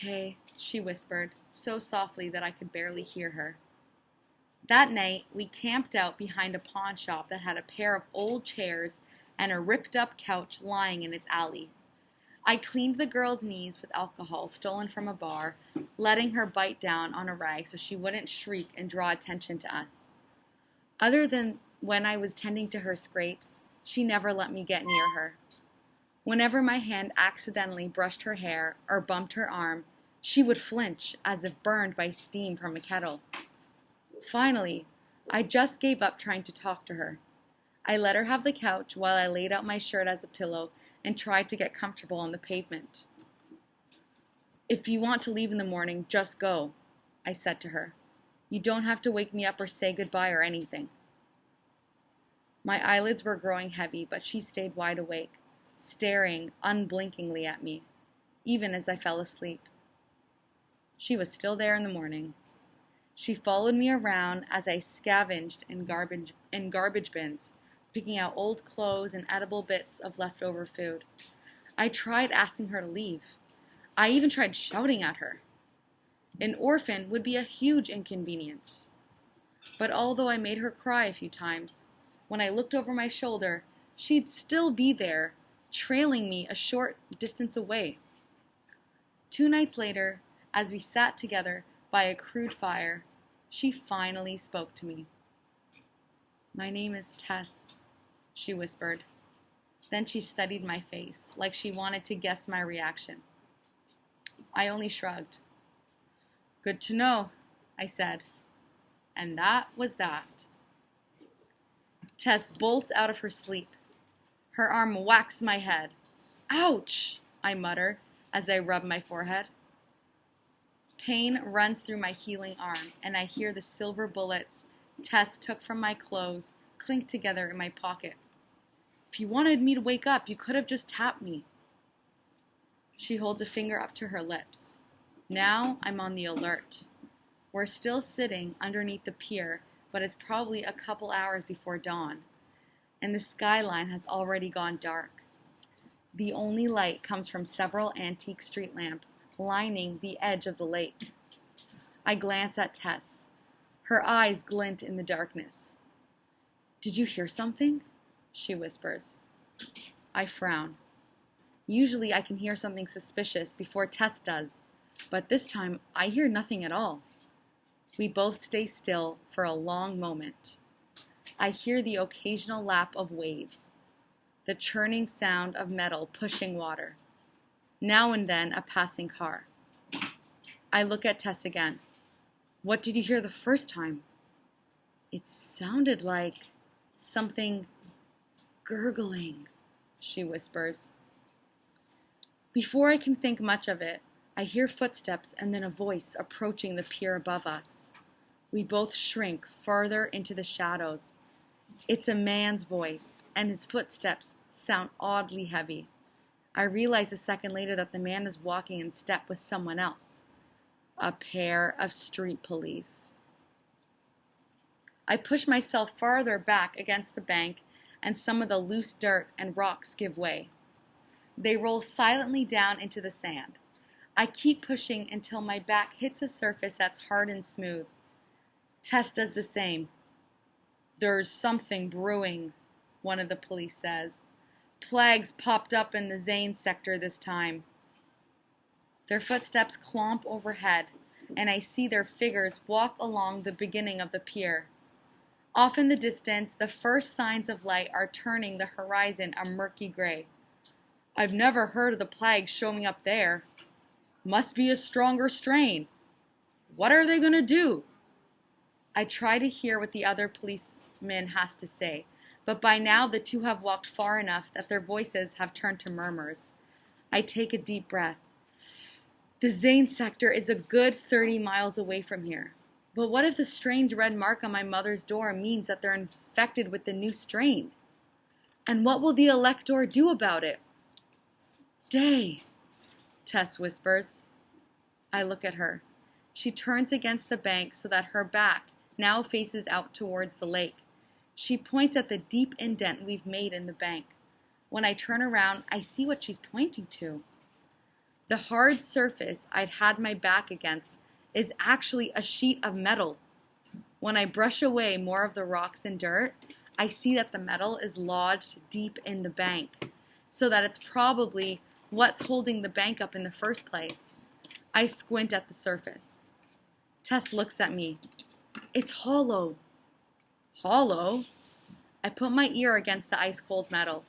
okay, she whispered, so softly that I could barely hear her. That night, we camped out behind a pawn shop that had a pair of old chairs and a ripped-up couch lying in its alley. I cleaned the girl's knees with alcohol stolen from a bar, letting her bite down on a rag so she wouldn't shriek and draw attention to us. Other than when I was tending to her scrapes, she never let me get near her. Whenever my hand accidentally brushed her hair or bumped her arm, she would flinch as if burned by steam from a kettle. Finally, I just gave up trying to talk to her. I let her have the couch while I laid out my shirt as a pillow and tried to get comfortable on the pavement. If you want to leave in the morning, just go, I said to her. You don't have to wake me up or say goodbye or anything. My eyelids were growing heavy, but she stayed wide awake, staring unblinkingly at me, even as I fell asleep. She was still there in the morning. She followed me around as I scavenged in garbage bins, picking out old clothes and edible bits of leftover food. I tried asking her to leave. I even tried shouting at her. An orphan would be a huge inconvenience. But although I made her cry a few times, when I looked over my shoulder, she'd still be there, trailing me a short distance away. 2 nights later, as we sat together by a crude fire, she finally spoke to me. My name is Tess, she whispered. Then she studied my face, like she wanted to guess my reaction. I only shrugged. Good to know, I said. And that was that. Tess bolts out of her sleep. Her arm whacks my head. Ouch, I mutter as I rub my forehead. Pain runs through my healing arm, and I hear the silver bullets Tess took from my clothes clink together in my pocket. If you wanted me to wake up, you could have just tapped me. She holds a finger up to her lips. Now I'm on the alert. We're still sitting underneath the pier, but it's probably a couple hours before dawn, and the skyline has already gone dark. The only light comes from several antique street lamps lining the edge of the lake. I glance at Tess. Her eyes glint in the darkness. Did you hear something? She whispers. I frown. Usually I can hear something suspicious before Tess does, but this time I hear nothing at all. We both stay still for a long moment. I hear the occasional lap of waves, the churning sound of metal pushing water. Now and then a passing car. I look at Tess again. What did you hear the first time? It sounded like something gurgling, she whispers. Before I can think much of it, I hear footsteps and then a voice approaching the pier above us. We both shrink farther into the shadows. It's a man's voice, and his footsteps sound oddly heavy. I realize a second later that the man is walking in step with someone else. A pair of street police. I push myself farther back against the bank, and some of the loose dirt and rocks give way. They roll silently down into the sand. I keep pushing until my back hits a surface that's hard and smooth. Tess does the same. There's something brewing, one of the police says. Plagues popped up in the Zane sector this time. Their footsteps clomp overhead, and I see their figures walk along the beginning of the pier. Off in the distance, the first signs of light are turning the horizon a murky gray. I've never heard of the plague showing up there. Must be a stronger strain. What are they going to do? I try to hear what the other policeman has to say, but by now the two have walked far enough that their voices have turned to murmurs. I take a deep breath. The Zane sector is a good 30 miles away from here. But what if the strange red mark on my mother's door means that they're infected with the new strain? And what will the elector do about it? Day, Tess whispers. I look at her. She turns against the bank so that her back now faces out towards the lake. She points at the deep indent we've made in the bank. When I turn around, I see what she's pointing to. The hard surface I'd had my back against is actually a sheet of metal. When I brush away more of the rocks and dirt, I see that the metal is lodged deep in the bank, so that it's probably what's holding the bank up in the first place. I squint at the surface. Tess looks at me. It's hollow. Hollow? I put my ear against the ice-cold metal.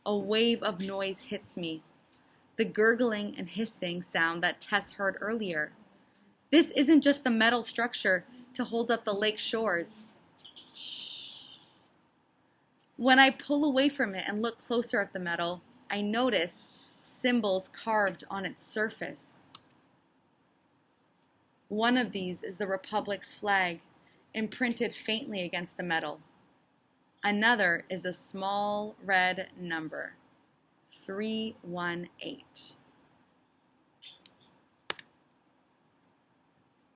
A wave of noise hits me. The gurgling and hissing sound that Tess heard earlier. This isn't just the metal structure to hold up the lake shores. When I pull away from it and look closer at the metal, I notice symbols carved on its surface. One of these is the Republic's flag, imprinted faintly against the metal. Another is a small red number, 318.